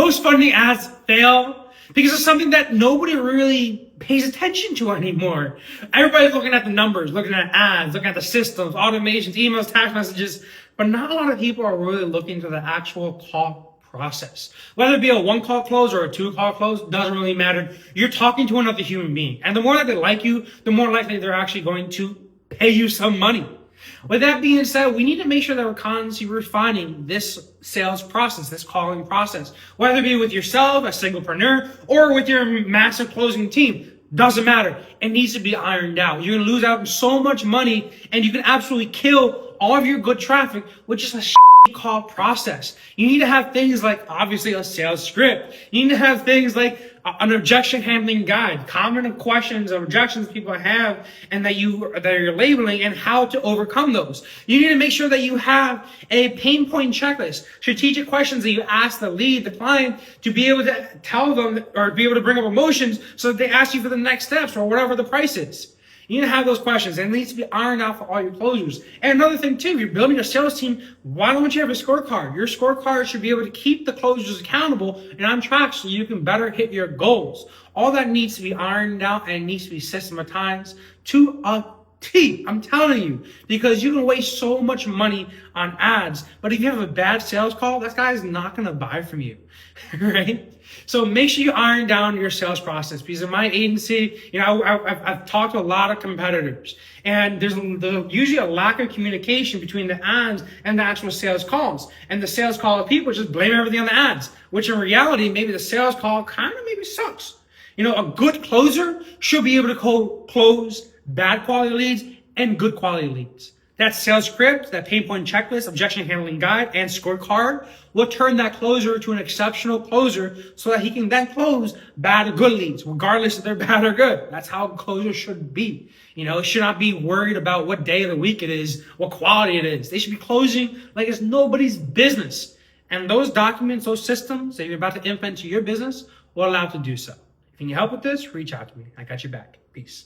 Most funding ads fail because it's something that nobody really pays attention to anymore. Everybody's looking at the numbers, looking at ads, looking at the systems, automations, emails, text messages, but not a lot of people are really looking to the actual call process. Whether it be a 1-call close or a 2-call close, doesn't really matter. You're talking to another human being. And the more that they like you, the more likely they're actually going to pay you some money. With that being said, we need to make sure that we're constantly refining this sales process, this calling process, whether it be with yourself, a singlepreneur, or with your massive closing team. Doesn't matter. It needs to be ironed out. You're going to lose out on so much money, and you can absolutely kill all of your good traffic with just a call process. You need to have things like, obviously, a sales script. You need to have things like an objection handling guide, common questions or objections people have, and that you're labeling, and how to overcome those. You need to make sure that you have a pain point checklist, strategic questions that you ask the lead, the client, to be able to tell them or be able to bring up emotions so that they ask you for the next steps or whatever the price is. You need to have those questions, and it needs to be ironed out for all your closers. And another thing too, if you're building a sales team, why don't you have a scorecard? Your scorecard should be able to keep the closers accountable and on track so you can better hit your goals. All that needs to be ironed out, and it needs to be systematized to a T. I'm telling you, because you can waste so much money on ads, but if you have a bad sales call, that guy is not going to buy from you, right? So make sure you iron down your sales process, because in my agency, I've talked to a lot of competitors, and there's usually a lack of communication between the ads and the actual sales calls. And the sales call people just blame everything on the ads, which in reality, maybe the sales call kind of maybe sucks. A good closer should be able to close bad quality leads and good quality leads. That sales script, that pain point checklist, objection handling guide, and scorecard will turn that closer to an exceptional closer so that he can then close bad or good leads, regardless if they're bad or good. That's how a closer should be. It should not be worried about what day of the week it is, what quality it is. They should be closing like it's nobody's business. And those documents, those systems that you're about to implement into your business will allow to do so. If you need help with this, reach out to me. I got your back. Peace.